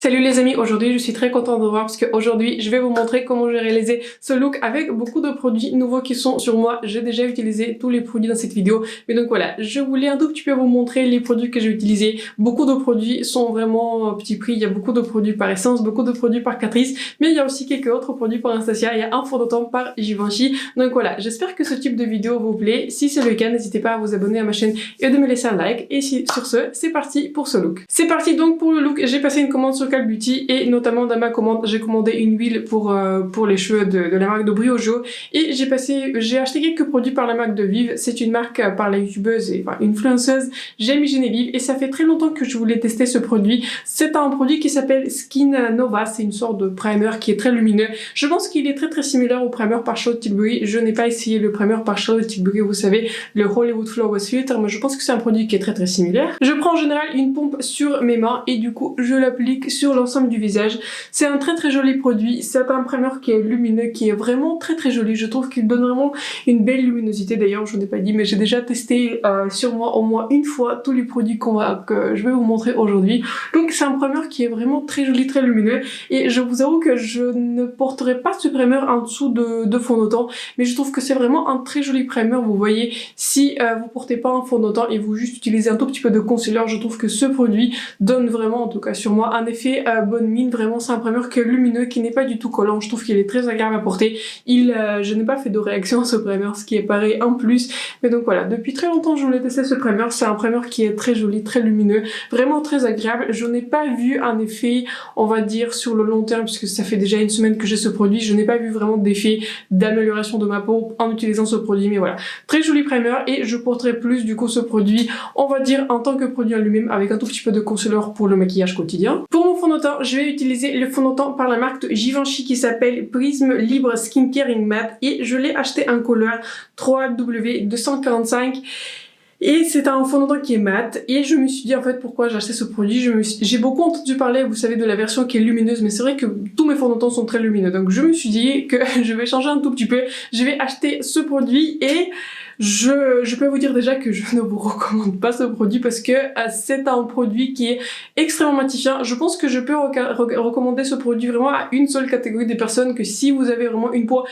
Salut les amis, aujourd'hui je suis très contente de vous voir parce qu'aujourd'hui je vais vous montrer comment j'ai réalisé ce look avec beaucoup de produits nouveaux qui sont sur moi. J'ai déjà utilisé tous les produits dans cette vidéo, mais donc voilà, je voulais un tout petit peu vous montrer les produits que j'ai utilisés. Beaucoup de produits sont vraiment petit prix, il y a beaucoup de produits par Essence, beaucoup de produits par Catrice, mais il y a aussi quelques autres produits par Anastasia, il y a un fond de teint par Givenchy. Donc voilà, j'espère que ce type de vidéo vous plaît. Si c'est le cas, n'hésitez pas à vous abonner à ma chaîne et de me laisser un like. Et sur ce, c'est parti pour ce look. C'est parti donc pour le look, j'ai passé une commande sur Call Beauty et notamment dans ma commande j'ai commandé une huile pour les cheveux de la marque de Briojo et j'ai acheté quelques produits par la marque de Vive. C'est une marque par la youtubeuse et enfin influenceuse Jamie Genevieve et ça fait très longtemps que je voulais tester ce produit. C'est un produit qui s'appelle Skin Nova, c'est une sorte de primer qui est très lumineux. Je pense qu'il est très similaire au primer par Charlotte Tilbury. Je n'ai pas essayé le primer par Charlotte Tilbury, vous savez, le Hollywood Flawless Filter, mais je pense que c'est un produit qui est très similaire. Je prends en général une pompe sur mes mains et du coup je l'applique sur l'ensemble du visage. C'est un très joli produit, c'est un primer qui est lumineux, qui est vraiment très joli. Je trouve qu'il donne vraiment une belle luminosité. D'ailleurs je n'ai pas dit mais j'ai déjà testé sur moi au moins une fois tous les produits que je vais vous montrer aujourd'hui. Donc c'est un primer qui est vraiment très joli, très lumineux et je vous avoue que je ne porterai pas ce primer en dessous de fond de teint, mais je trouve que c'est vraiment un très joli primer. Vous voyez, si vous portez pas un fond de teint et vous juste utilisez un tout petit peu de concealer, je trouve que ce produit donne vraiment, en tout cas sur moi, un effet bonne mine. Vraiment c'est un primer qui est lumineux, qui n'est pas du tout collant. Je trouve qu'il est très agréable à porter. Je n'ai pas fait de réaction à ce primer, ce qui est pareil en plus. Mais donc voilà, depuis très longtemps je voulais tester ce primer. C'est un primer qui est très joli, très lumineux, vraiment très agréable. Je n'ai pas vu un effet, on va dire, sur le long terme, puisque ça fait déjà une semaine que j'ai ce produit. Je n'ai pas vu vraiment d'effet d'amélioration de ma peau en utilisant ce produit. Mais voilà, très joli primer et je porterai plus du coup ce produit, on va dire, en tant que produit en lui-même avec un tout petit peu de concealer pour le maquillage quotidien. Pour mon fond de teint, je vais utiliser le fond de teint par la marque de Givenchy qui s'appelle Prisme Libre Skincare in Matte et je l'ai acheté en couleur 3W245. Et c'est un fond de teint qui est mat et je me suis dit en fait pourquoi j'ai acheté ce produit. J'ai beaucoup entendu parler, vous savez, de la version qui est lumineuse, mais c'est vrai que tous mes fonds de teint sont très lumineux, donc je me suis dit que je vais changer un tout petit peu. Je vais acheter ce produit et je peux vous dire déjà que je ne vous recommande pas ce produit parce que c'est un produit qui est extrêmement matifiant. Je pense que je peux recommander ce produit vraiment à une seule catégorie des personnes, que si vous avez vraiment une peau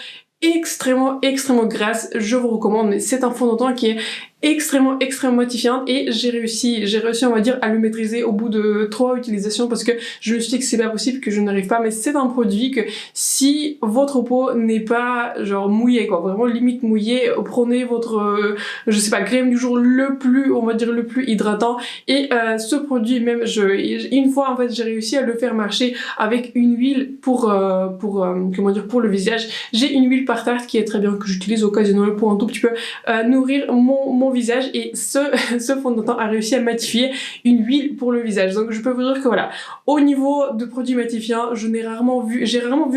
extrêmement grasse, je vous recommande. Mais c'est un fond de teint qui est extrêmement matifiante et j'ai réussi on va dire à le maîtriser au bout de 3 utilisations parce que je me suis dit que c'est pas possible, que je n'arrive pas. Mais c'est un produit que si votre peau n'est pas genre mouillée quoi, vraiment limite mouillée, prenez votre je sais pas, crème du jour le plus, on va dire le plus hydratant et ce produit même une fois en fait j'ai réussi à le faire marcher avec une huile pour comment dire, pour le visage. J'ai une huile par Tarte qui est très bien, que j'utilise occasionnellement pour un tout petit peu nourrir mon visage et ce fond de teint a réussi à matifier une huile pour le visage. Donc je peux vous dire que voilà, au niveau de produits matifiants, j'ai rarement vu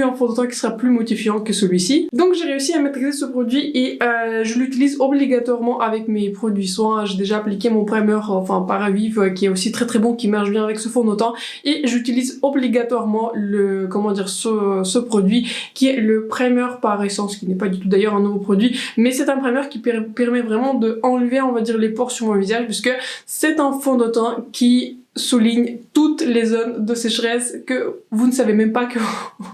un fond de teint qui sera plus matifiant que celui-ci. Donc j'ai réussi à maîtriser ce produit et je l'utilise obligatoirement avec mes produits soins. J'ai déjà appliqué mon primer, enfin par Vive, qui est aussi très bon, qui marche bien avec ce fond de teint et j'utilise obligatoirement le, comment dire, ce produit qui est le primer par Essence, qui n'est pas du tout d'ailleurs un nouveau produit, mais c'est un primer qui permet vraiment de enlever, on va dire, les pores sur mon visage, puisque c'est un fond de teint qui souligne toutes les zones de sécheresse que vous ne savez même pas que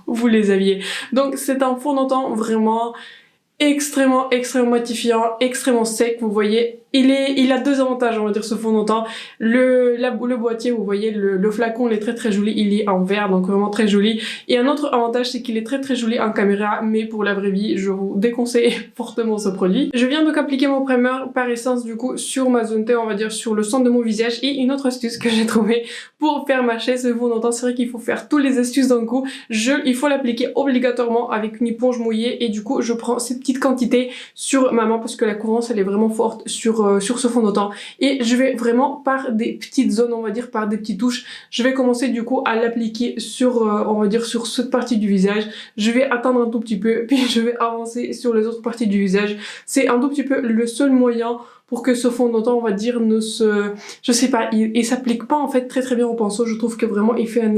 vous les aviez. Donc c'est un fond de teint vraiment extrêmement matifiant, extrêmement sec. Vous voyez, il a deux avantages, on va dire, ce fond de teint. Le boîtier, vous voyez, le flacon, il est très joli, il est en verre, donc vraiment très joli. Et un autre avantage, c'est qu'il est très joli en caméra, mais pour la vraie vie, je vous déconseille fortement ce produit. Je viens donc appliquer mon primer par Essence, du coup, sur ma zone T, on va dire, sur le centre de mon visage. Et une autre astuce que j'ai trouvée pour faire marcher ce fond de teint, c'est vrai qu'il faut faire toutes les astuces d'un coup. Il faut l'appliquer obligatoirement avec une éponge mouillée, et du coup, je prends cette petite quantité sur ma main, parce que la couvrance, elle est vraiment forte sur ce fond de teint et je vais vraiment par des petites zones, on va dire par des petites touches, je vais commencer du coup à l'appliquer sur on va dire sur cette partie du visage. Je vais attendre un tout petit peu puis je vais avancer sur les autres parties du visage. C'est un tout petit peu le seul moyen pour que ce fond de teint, on va dire, je sais pas, il s'applique pas en fait très bien au pinceau. Je trouve que vraiment il fait un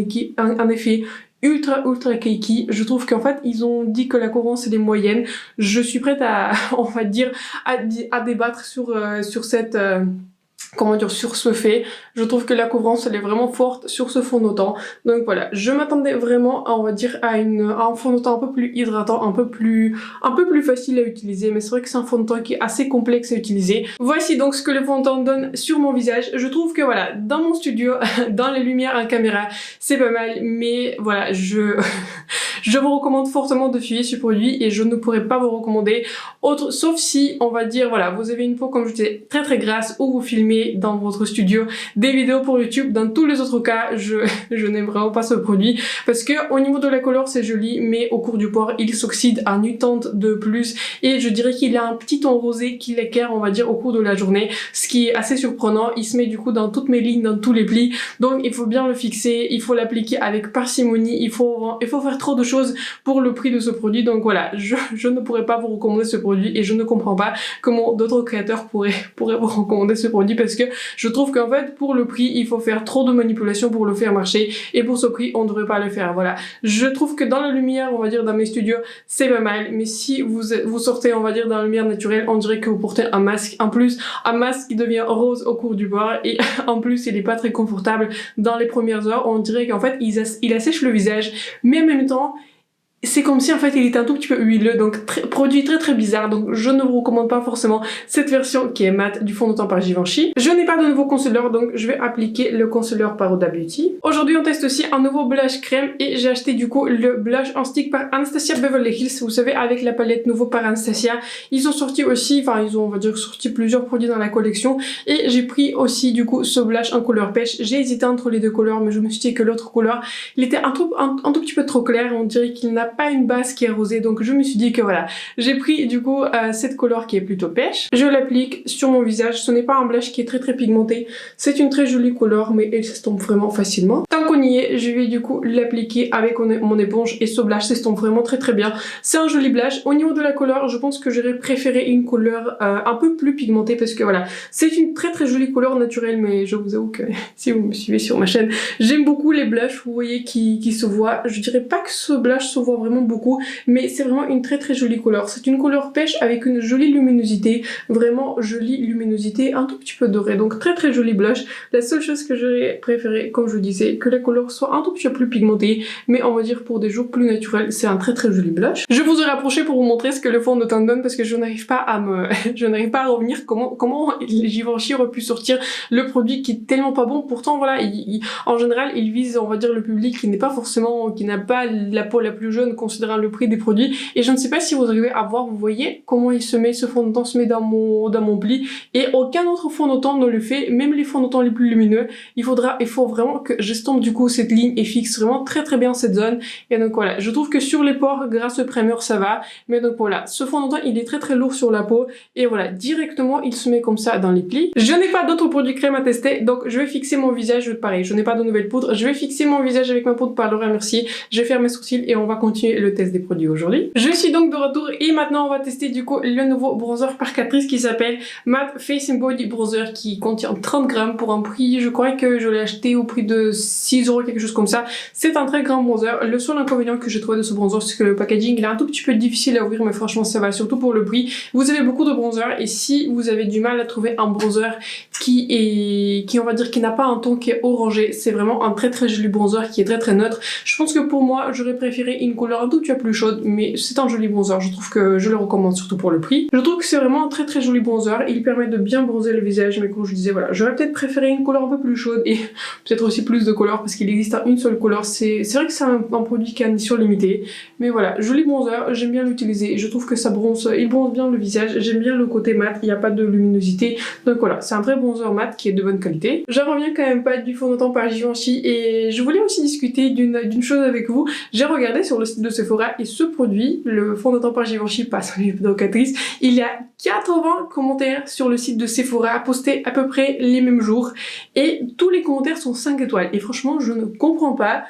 effet ultra cakey. Je trouve qu'en fait ils ont dit que la couvrance est moyenne. Je suis prête à on va dire à débattre sur cette comment dire, sur ce fait. Je trouve que la couvrance elle est vraiment forte sur ce fond de teint. Donc voilà, je m'attendais vraiment à, on va dire, à un fond de teint un peu plus hydratant, un peu plus facile à utiliser, mais c'est vrai que c'est un fond de teint qui est assez complexe à utiliser. Voici donc ce que le fond de teint donne sur mon visage. Je trouve que voilà, dans mon studio, dans les lumières en caméra, c'est pas mal, mais voilà, je vous recommande fortement de filer ce produit et je ne pourrais pas vous recommander autre, sauf si, on va dire, voilà, vous avez une peau, comme je disais, très grasse, ou vous filmez dans votre studio des vidéos pour YouTube. Dans tous les autres cas, je n'aime vraiment pas ce produit parce que au niveau de la couleur c'est joli, mais au cours du port il s'oxyde en une teinte de plus et je dirais qu'il a un petit ton rosé qui l'éclaire, on va dire, au cours de la journée, ce qui est assez surprenant. Il se met du coup dans toutes mes lignes, dans tous les plis, donc il faut bien le fixer, il faut l'appliquer avec parcimonie, il faut faire trop de choses pour le prix de ce produit. Donc voilà, je ne pourrais pas vous recommander ce produit et je ne comprends pas comment d'autres créateurs pourraient vous recommander ce produit parce que je trouve qu'en fait pour le prix il faut faire trop de manipulations pour le faire marcher et pour ce prix on ne devrait pas le faire. Voilà, je trouve que dans la lumière, on va dire dans mes studios c'est pas mal, mais si vous sortez, on va dire, dans la lumière naturelle, on dirait que vous portez un masque. En plus, un masque qui devient rose au cours du port et en plus il est pas très confortable dans les premières heures. On dirait qu'en fait il assèche le visage, mais en même temps c'est comme si en fait il était un tout petit peu huileux, donc produit très bizarre. Donc je ne vous recommande pas forcément cette version qui est mat du fond de teint par Givenchy. Je n'ai pas de nouveau concealer, donc je vais appliquer le concealer par Huda Beauty. Aujourd'hui on teste aussi un nouveau blush crème et j'ai acheté du coup le blush en stick par Anastasia Beverly Hills. Vous savez, avec la palette nouveau par Anastasia, ils ont sorti aussi, enfin ils ont, on va dire, sorti plusieurs produits dans la collection et j'ai pris aussi du coup ce blush en couleur pêche. J'ai hésité entre les deux couleurs, mais je me suis dit que l'autre couleur il était un tout petit peu trop clair, on dirait qu'il n'a pas une base qui est rosée, donc je me suis dit que voilà, j'ai pris du coup cette couleur qui est plutôt pêche. Je l'applique sur mon visage. Ce n'est pas un blush qui est très pigmenté, c'est une très jolie couleur mais elle s'estompe vraiment facilement. Tant qu'on y est, je vais du coup l'appliquer avec mon éponge et ce blush s'estompe vraiment très bien. C'est un joli blush. Au niveau de la couleur, je pense que j'aurais préféré une couleur un peu plus pigmentée parce que voilà, c'est une très jolie couleur naturelle, mais je vous avoue que si vous me suivez sur ma chaîne, j'aime beaucoup les blushs, vous voyez, qui se voient. Je dirais pas que ce blush se voit vraiment beaucoup, mais c'est vraiment une très jolie couleur. C'est une couleur pêche avec une jolie luminosité, vraiment jolie luminosité, un tout petit peu doré, donc très joli blush. La seule chose que j'aurais préféré, comme je vous disais, que la couleur soit un tout petit peu plus pigmentée, mais on va dire pour des jours plus naturels, c'est un très joli blush. Je vous ai rapproché pour vous montrer ce que le fond de teint donne parce que je n'arrive pas à revenir comment Givenchy aurait pu sortir le produit qui est tellement pas bon. Pourtant voilà, en général il vise, on va dire, le public qui n'est pas forcément, qui n'a pas la peau la plus jeune considérant le prix des produits, et je ne sais pas si vous arrivez à voir, vous voyez comment il se met, ce fond de teint se met dans mon pli et aucun autre fond de teint ne le fait, même les fonds de teint les plus lumineux. Il faut vraiment que j'estompe du coup cette ligne et fixe vraiment très bien cette zone. Et donc voilà, je trouve que sur les pores, grâce au primer ça va, mais donc voilà, ce fond de teint il est très lourd sur la peau et voilà, directement il se met comme ça dans les plis. Je n'ai pas d'autres produits crème à tester, donc je vais fixer mon visage, pareil, je n'ai pas de nouvelles poudres, je vais fixer mon visage avec ma poudre par Laura Mercier, je vais faire mes sourcils et on va continuer le test des produits aujourd'hui. Je suis donc de retour et maintenant on va tester du coup le nouveau bronzer par Catrice qui s'appelle Matte Face and Body Bronzer, qui contient 30 grammes pour un prix, je crois que je l'ai acheté au prix de 6 €, quelque chose comme ça. C'est un très grand bronzer. Le seul inconvénient que j'ai trouvé de ce bronzer, c'est que le packaging il est un tout petit peu difficile à ouvrir, mais franchement ça va, surtout pour le prix. Vous avez beaucoup de bronzers et si vous avez du mal à trouver un bronzer qui on va dire qui n'a pas un ton qui est orangé, c'est vraiment un très joli bronzer qui est très neutre. Je pense que pour moi j'aurais préféré une couleur un tout petit peu plus chaude, mais c'est un joli bronzer, je trouve que je le recommande surtout pour le prix. Je trouve que c'est vraiment un très joli bronzer, il permet de bien bronzer le visage, mais comme je disais voilà, j'aurais peut-être préféré une couleur un peu plus chaude et peut-être aussi plus de couleurs parce qu'il existe une seule couleur. C'est vrai que c'est un produit qui a une édition limitée, mais voilà, joli bronzer, j'aime bien l'utiliser, je trouve que ça bronze, il bronze bien le visage, j'aime bien le côté mat, il n'y a pas de luminosité, donc voilà, c'est un vrai bronzer mat qui est de bonne qualité. J'en reviens quand même pas du fond de teint par Givenchy et je voulais aussi discuter d'une chose avec vous. J'ai regardé sur le site de Sephora et ce produit, le fond de teint par Givenchy, pas celui de Catrice, il y a 80 commentaires sur le site de Sephora postés à peu près les mêmes jours et tous les commentaires sont 5 étoiles et franchement je ne comprends pas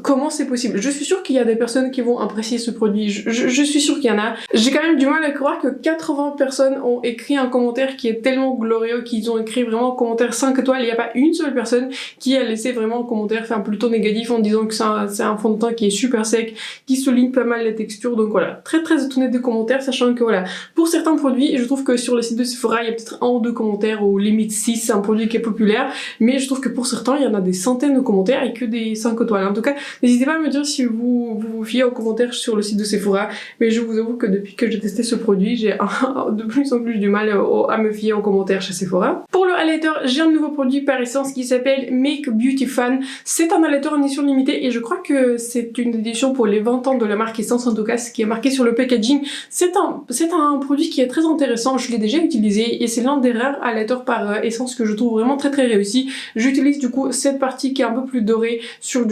Comment c'est possible? Je suis sûre qu'il y a des personnes qui vont apprécier ce produit, je suis sûre qu'il y en a. J'ai quand même du mal à croire que 80 personnes ont écrit un commentaire qui est tellement glorieux, qu'ils ont écrit vraiment un commentaire 5 étoiles, il n'y a pas une seule personne qui a laissé vraiment un commentaire plutôt négatif en disant que c'est un fond de teint qui est super sec, qui souligne pas mal la texture, donc voilà. Très très étonnée des commentaires, sachant que voilà, pour certains produits, je trouve que sur le site de Sephora, il y a peut-être 1 ou 2 commentaires, ou limite 6, c'est un produit qui est populaire, mais je trouve que pour certains, il y en a des centaines de commentaires et que des 5 étoiles. En tout cas, n'hésitez pas à me dire si vous fiez aux commentaires sur le site de Sephora, mais je vous avoue que depuis que j'ai testé ce produit, j'ai de plus en plus du mal à me fier aux commentaires chez Sephora. Pour le highlighter, j'ai un nouveau produit par Essence qui s'appelle Make Beauty Fan. C'est un highlighter en édition limitée et je crois que c'est une édition pour les 20 ans de la marque Essence, en tout cas ce qui est marqué sur le packaging. C'est un produit qui est très intéressant, je l'ai déjà utilisé et c'est l'un des rares highlighters par Essence que je trouve vraiment très très réussi. J'utilise du coup cette partie qui est un peu plus dorée sur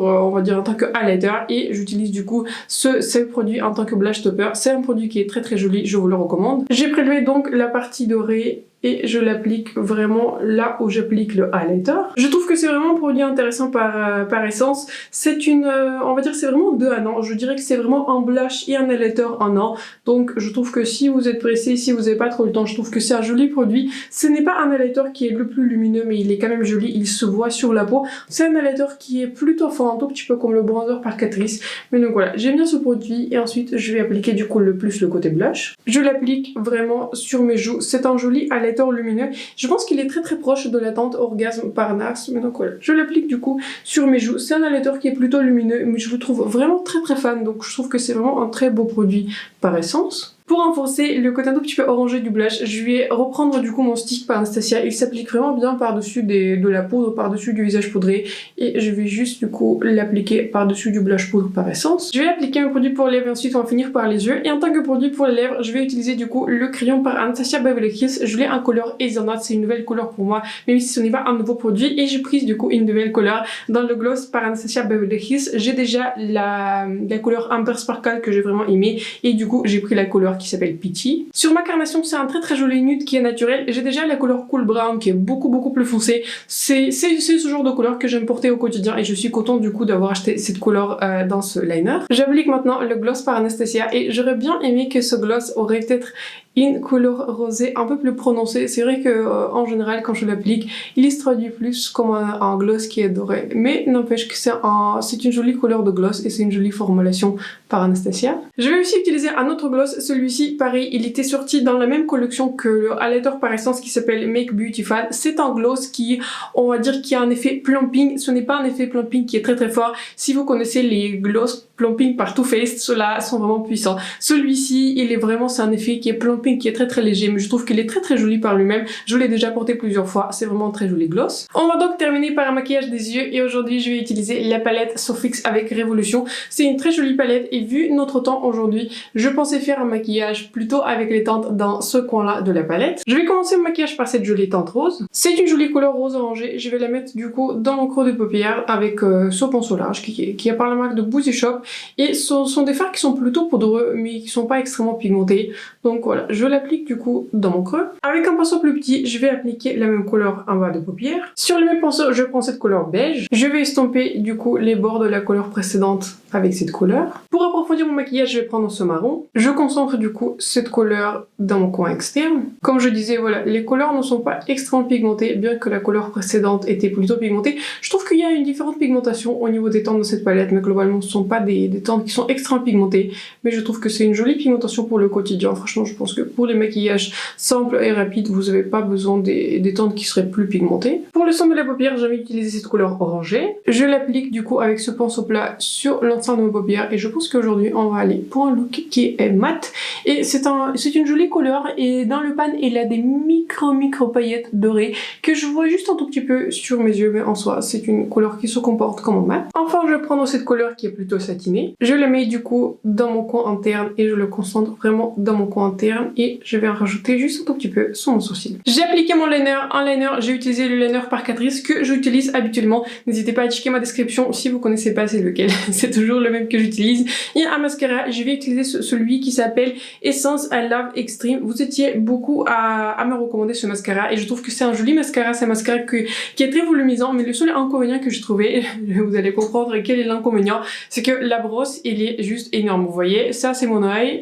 on va dire en tant que highlighter, et j'utilise du coup ce produit en tant que blush topper. C'est un produit qui est très très joli, je vous le recommande. J'ai prélevé donc la partie dorée et je l'applique vraiment là où j'applique le highlighter. Je trouve que c'est vraiment un produit intéressant par Essence. C'est on va dire c'est vraiment 2 en 1. Je dirais que c'est vraiment un blush et un highlighter en 1. Donc je trouve que si vous êtes pressé, si vous n'avez pas trop le temps, je trouve que c'est un joli produit. Ce n'est pas un highlighter qui est le plus lumineux, mais il est quand même joli, il se voit sur la peau. C'est un highlighter qui est plutôt fort, un tout petit peu comme le bronzer par Catrice. Mais donc voilà, j'aime bien ce produit et ensuite je vais appliquer du coup le côté blush. Je l'applique vraiment sur mes joues. C'est un joli highlighter lumineux. Je pense qu'il est très très proche de la teinte Orgasme par NARS, mais donc voilà. Je l'applique du coup sur mes joues. C'est un highlighter qui est plutôt lumineux, mais je le trouve vraiment très très fan, donc je trouve que c'est vraiment un très beau produit par Essence. Pour renforcer le côté un tout petit peu orangé du blush, je vais reprendre du coup mon stick par Anastasia. Il s'applique vraiment bien par-dessus de la poudre, par-dessus du visage poudré. Et je vais juste du coup l'appliquer par-dessus du blush poudre par Essence. Je vais appliquer un produit pour les lèvres et ensuite on va finir par les yeux. Et en tant que produit pour les lèvres, je vais utiliser du coup le crayon par Anastasia Beverly Hills. Je l'ai en couleur Hazelnut, c'est une nouvelle couleur pour moi, même si ce n'est pas un nouveau produit. Et j'ai pris du coup une nouvelle couleur dans le gloss par Anastasia Beverly Hills. J'ai déjà la couleur Amber Sparkle que j'ai vraiment aimée. Et du coup j'ai pris la couleur qui s'appelle Peachy. Sur ma carnation, c'est un très très joli nude qui est naturel. J'ai déjà la couleur Cool Brown qui est beaucoup plus foncée. C'est ce genre de couleur que j'aime porter au quotidien et je suis contente du coup d'avoir acheté cette couleur dans ce liner. J'applique maintenant le gloss par Anastasia et j'aurais bien aimé que ce gloss aurait peut-être une couleur rosée un peu plus prononcée. C'est vrai que en général quand je l'applique, il se traduit plus comme un gloss qui est doré. Mais n'empêche que c'est une jolie couleur de gloss et c'est une jolie formulation par Anastasia. Je vais aussi utiliser un autre gloss. Celui-ci, pareil, il était sorti dans la même collection que le highlighter par Essence qui s'appelle Make Beauty Fan. C'est un gloss qui, on va dire, qui a un effet plumping. Ce n'est pas un effet plumping qui est très très fort. Si vous connaissez les gloss plumping par Too Faced, ceux-là sont vraiment puissants. Celui-ci, c'est un effet qui est plumping, qui est très très léger, mais je trouve qu'il est très très joli par lui-même. Je l'ai déjà porté plusieurs fois, c'est vraiment un très joli gloss. On va donc terminer par un maquillage des yeux et aujourd'hui je vais utiliser la palette Sofix avec Révolution. C'est une très jolie palette et vu notre temps aujourd'hui, je pensais faire un maquillage plutôt avec les teintes dans ce coin-là de la palette. Je vais commencer mon maquillage par cette jolie teinte rose. C'est une jolie couleur rose orangé. Je vais la mettre du coup dans mon creux de paupière avec ce pinceau large qui est par la marque de Boozy Shop. Et ce sont des fards qui sont plutôt poudreux mais qui sont pas extrêmement pigmentés. Donc voilà, je l'applique du coup dans mon creux. Avec un pinceau plus petit, je vais appliquer la même couleur en bas de paupière. Sur le même pinceau, je prends cette couleur beige. Je vais estomper du coup les bords de la couleur précédente avec cette couleur. Pour approfondir mon maquillage, je vais prendre ce marron. Je concentre du coup cette couleur dans mon coin externe. Comme je disais, voilà, les couleurs ne sont pas extrêmement pigmentées, bien que la couleur précédente était plutôt pigmentée. Je trouve qu'il y a une différente pigmentation au niveau des teintes de cette palette, mais globalement ce ne sont pas des teintes qui sont extrêmement pigmentées. Mais je trouve que c'est une jolie pigmentation pour le quotidien. Franchement, je pense que pour les maquillages simples et rapides, vous n'avez pas besoin des teintes qui seraient plus pigmentées. Pour le centre de la paupière, j'avais utilisé cette couleur orangée. Je l'applique du coup avec ce pinceau plat sur l'ensemble de ma paupière et je pense qu'aujourd'hui on va aller pour un look qui est mat. Et c'est une jolie couleur et dans le pan il a des micro paillettes dorées que je vois juste un tout petit peu sur mes yeux, mais en soi c'est une couleur qui se comporte comme un mat. Enfin, je vais prendre cette couleur qui est plutôt satinée. Je la mets du coup dans mon coin interne et je le concentre vraiment dans mon coin interne et je vais en rajouter juste un tout petit peu sur mon sourcil. J'ai appliqué mon liner, un liner, j'ai utilisé le liner par Catrice que j'utilise habituellement. N'hésitez pas à checker ma description si vous connaissez pas c'est lequel, c'est toujours le même que j'utilise. Et un mascara, je vais utiliser celui qui s'appelle Essence I Love Extreme. Vous étiez beaucoup à me recommander ce mascara et je trouve que c'est un joli mascara, c'est un mascara qui est très volumisant, mais le seul inconvénient que j'ai trouvé, vous allez comprendre quel est l'inconvénient, c'est que la brosse, elle est juste énorme. Vous voyez, ça c'est mon œil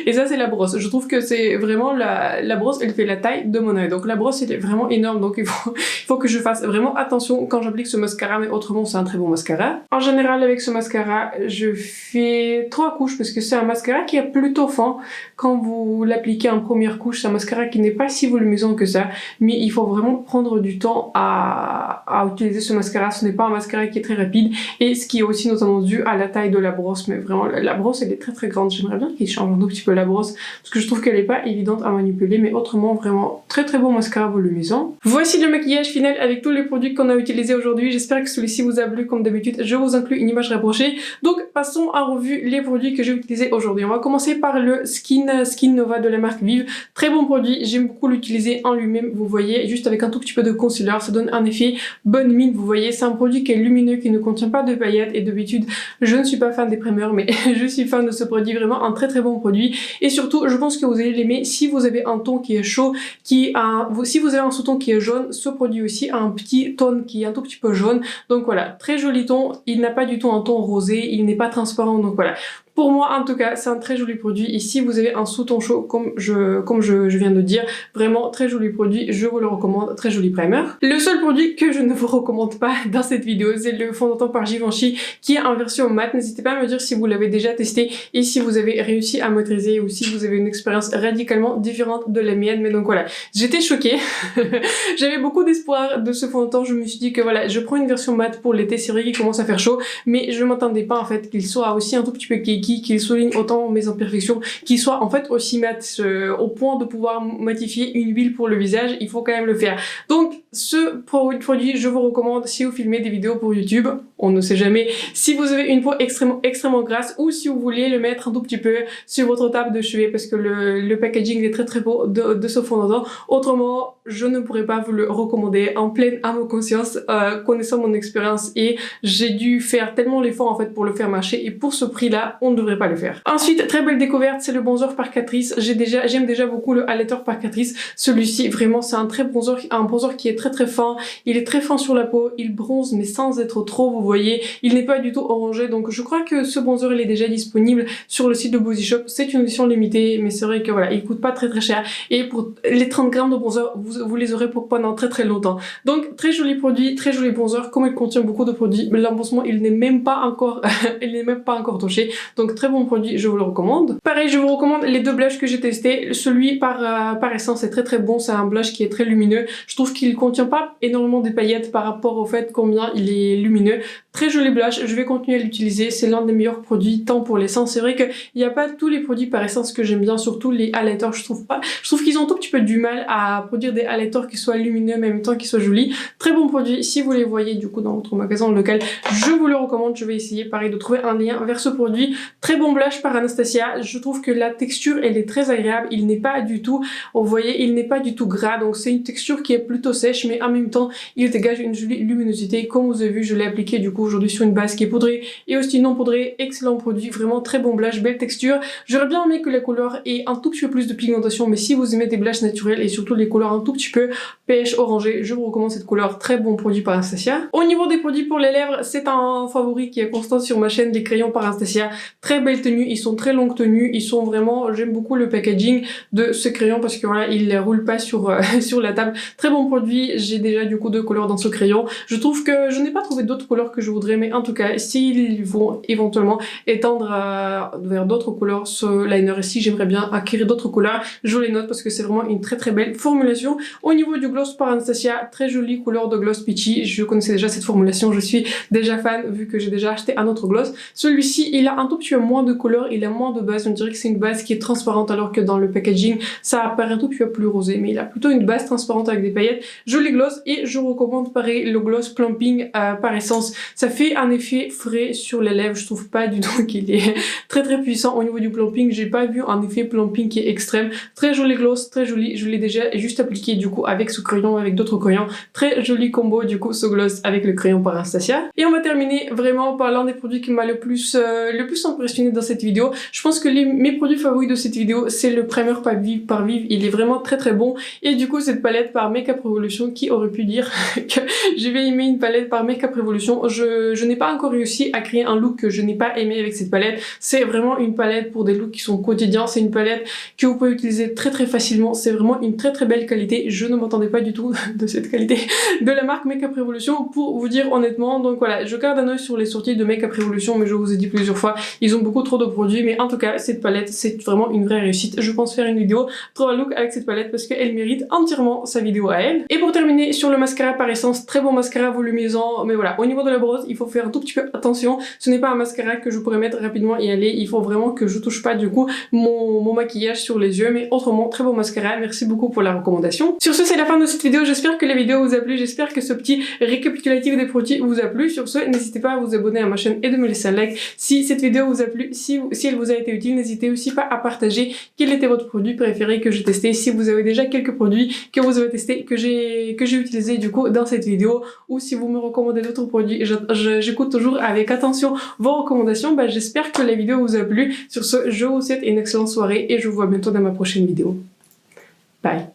et ça c'est la brosse. Je trouve que c'est vraiment la brosse, elle fait la taille de mon œil. Donc la brosse elle est vraiment énorme, donc il faut que je fasse vraiment attention quand j'applique ce mascara, mais autrement c'est un très bon mascara. En général avec ce mascara, je fais 3 couches parce que c'est un mascara qui est plutôt fin. Quand vous l'appliquez en première couche, c'est un mascara qui n'est pas si volumisant que ça, mais il faut vraiment prendre du temps à utiliser ce mascara. Ce n'est pas un mascara qui est très rapide et ce qui est aussi notamment dû à la taille de la brosse, mais vraiment la brosse elle est très grande. J'aimerais bien qu'il change un tout petit peu la brosse parce que je trouve qu'elle est pas évidente à manipuler, mais autrement vraiment très bon mascara volumisant. Voici le maquillage final avec tous les produits qu'on a utilisés aujourd'hui. J'espère que celui-ci vous a plu. Comme d'habitude, je vous inclus une image rapprochée. Donc passons à revue les produits que j'ai utilisés aujourd'hui. On va commencer par le Skin Nova de la marque Vive. Très bon produit, j'aime beaucoup l'utiliser en lui-même. Vous voyez, juste avec un tout petit peu de concealer, ça donne un effet bonne mine. Vous voyez, c'est un produit qui est lumineux, qui ne contient pas de paillettes et d'habitude, je ne suis pas fan des primers, mais je suis fan de ce produit. Vraiment un très bon produit et surtout, je pense que vous allez l'aimer si vous avez un ton qui est chaud, si vous avez un sous-ton qui est jaune, ce produit aussi a un petit ton qui est un tout petit peu jaune. Donc voilà, très joli ton, il n'a pas du tout un ton rosé, il n'est pas transparent, donc voilà. Pour moi, en tout cas, c'est un très joli produit. Et si vous avez un sous-ton chaud, comme je viens de dire, vraiment très joli produit, je vous le recommande, très joli primer. Le seul produit que je ne vous recommande pas dans cette vidéo, c'est le fond de teint par Givenchy qui est en version mat. N'hésitez pas à me dire si vous l'avez déjà testé et si vous avez réussi à maîtriser ou si vous avez une expérience radicalement différente de la mienne. Mais donc voilà, j'étais choquée. J'avais beaucoup d'espoir de ce fond de teint. Je me suis dit que voilà, je prends une version mat pour l'été. C'est vrai qu'il commence à faire chaud, mais je m'attendais pas en fait qu'il soit aussi un tout petit peu cakey, qu'il souligne autant mes imperfections, qu'il soit en fait aussi mat au point de pouvoir matifier une huile pour le visage. Il faut quand même le faire. Donc ce produit, je vous recommande si vous filmez des vidéos pour YouTube. On ne sait jamais si vous avez une peau extrêmement grasse ou si vous voulez le mettre un tout petit peu sur votre table de chevet parce que le packaging est très beau de ce fond de teint. Autrement, je ne pourrais pas vous le recommander en pleine âme conscience, connaissant mon expérience, et j'ai dû faire tellement l'effort en fait pour le faire marcher, et pour ce prix là on ne devrait pas le faire. Ensuite, très belle découverte, c'est le bronzer par Catrice. J'aime déjà beaucoup le highlighter par Catrice. Celui-ci vraiment c'est un bronzer qui est très fin, il est très fin sur la peau, il bronze mais sans être trop, vous voyez, il n'est pas du tout orangé. Donc je crois que ce bronzer il est déjà disponible sur le site de Body Shop. C'est une édition limitée, mais c'est vrai que voilà, il coûte pas très cher, et pour les 30 grammes de bronzer vous les aurez pour pendant très longtemps. Donc très joli produit, très joli bronzer. Comme il contient beaucoup de produits, l'embonpoint il n'est même pas encore touché. Donc très bon produit, je vous le recommande. Pareil, je vous recommande les deux blushs que j'ai testés. Celui par Essence est très bon, c'est un blush qui est très lumineux. Je trouve qu'il contient pas énormément de paillettes par rapport au fait combien il est lumineux. Très joli blush, je vais continuer à l'utiliser, c'est l'un des meilleurs produits tant pour l'essence. C'est vrai qu'il n'y a pas tous les produits par Essence que j'aime bien, surtout les highlighters, je trouve qu'ils ont un tout petit peu du mal à produire des highlighters qui soient lumineux mais en même temps qui soient jolis. Très bon produit, si vous les voyez du coup dans votre magasin local, je vous le recommande. Je vais essayer pareil de trouver un lien vers ce produit. Très bon blush par Anastasia, je trouve que la texture elle est très agréable, il n'est pas du tout, vous voyez, il n'est pas du tout gras, donc c'est une texture qui est plutôt sèche, mais en même temps il dégage une jolie luminosité. Comme vous avez vu, je l'ai appliqué du coup aujourd'hui sur une base qui est poudrée et aussi non poudrée. Excellent produit, vraiment très bon blush, belle texture. J'aurais bien aimé que la couleur ait un tout petit peu plus de pigmentation, mais si vous aimez des blushs naturels et surtout les couleurs un tout petit peu pêche orangé, je vous recommande cette couleur. Très bon produit par Anastasia. Au niveau des produits pour les lèvres, c'est un favori qui est constant sur ma chaîne, les crayons par Anastasia. Très belle tenue, ils sont très longue tenue, ils sont vraiment, j'aime beaucoup le packaging de ce crayon parce que voilà, il ne roule pas sur la table. Très bon produit, j'ai déjà du coup 2 couleurs dans ce crayon. Je trouve que je n'ai pas trouvé d'autres couleurs que je voudrais, mais en tout cas, s'ils vont éventuellement étendre vers d'autres couleurs ce liner ici, j'aimerais bien acquérir d'autres couleurs, je les note parce que c'est vraiment une très belle formulation Au niveau du gloss par Anastasia, très jolie couleur de gloss peachy. Je connaissais déjà cette formulation, je suis déjà fan vu que j'ai déjà acheté un autre gloss. Celui-ci, il a un tout petit peu moins de couleur, il a moins de base. On dirait que c'est une base qui est transparente alors que dans le packaging, ça apparaît un tout petit peu plus rosé. Mais il a plutôt une base transparente avec des paillettes. Joli gloss et je recommande pareil le gloss Plumping par Essence. Ça fait un effet frais sur les lèvres. Je trouve pas du tout qu'il est très puissant au niveau du plumping. J'ai pas vu un effet plumping qui est extrême. Très joli gloss, très joli. Je l'ai déjà juste appliqué du coup avec ce crayon, avec d'autres crayons. Très joli combo du coup ce gloss avec le crayon par Anastasia. Et on va terminer vraiment par l'un des produits qui m'a le plus impressionné dans cette vidéo. Je pense que mes produits favoris de cette vidéo, c'est le primer par Vive. Il est vraiment très bon. Et du coup cette palette par Makeup Revolution, qui aurait pu dire que je vais aimer une palette par Makeup Revolution. Je n'ai pas encore réussi à créer un look que je n'ai pas aimé avec cette palette. C'est vraiment une palette pour des looks qui sont quotidiens. C'est une palette que vous pouvez utiliser très facilement. C'est vraiment une très belle qualité. Je ne m'attendais pas du tout de cette qualité de la marque Makeup Revolution, pour vous dire honnêtement. Donc voilà, je garde un œil sur les sorties de Makeup Revolution, mais je vous ai dit plusieurs fois, ils ont beaucoup trop de produits. Mais en tout cas, cette palette, c'est vraiment une vraie réussite. Je pense faire une vidéo 3 looks avec cette palette parce qu'elle mérite entièrement sa vidéo à elle. Et pour terminer sur le mascara par Essence, très bon mascara volumisant. Mais voilà, au niveau de la brosse, il faut faire un tout petit peu attention. Ce n'est pas un mascara que je pourrais mettre rapidement et aller. Il faut vraiment que je touche pas du coup mon maquillage sur les yeux. Mais autrement, très bon mascara. Merci beaucoup pour la recommandation. Sur ce, c'est la fin de cette vidéo. J'espère que la vidéo vous a plu. J'espère que ce petit récapitulatif des produits vous a plu. Sur ce, n'hésitez pas à vous abonner à ma chaîne et de me laisser un like si cette vidéo vous a plu. Si elle vous a été utile, n'hésitez aussi pas à partager quel était votre produit préféré que j'ai testé. Si vous avez déjà quelques produits que vous avez testés, que j'ai utilisé du coup dans cette vidéo, ou si vous me recommandez d'autres produits, j'écoute toujours avec attention vos recommandations. J'espère que la vidéo vous a plu. Sur ce, je vous souhaite une excellente soirée et je vous vois bientôt dans ma prochaine vidéo. Bye.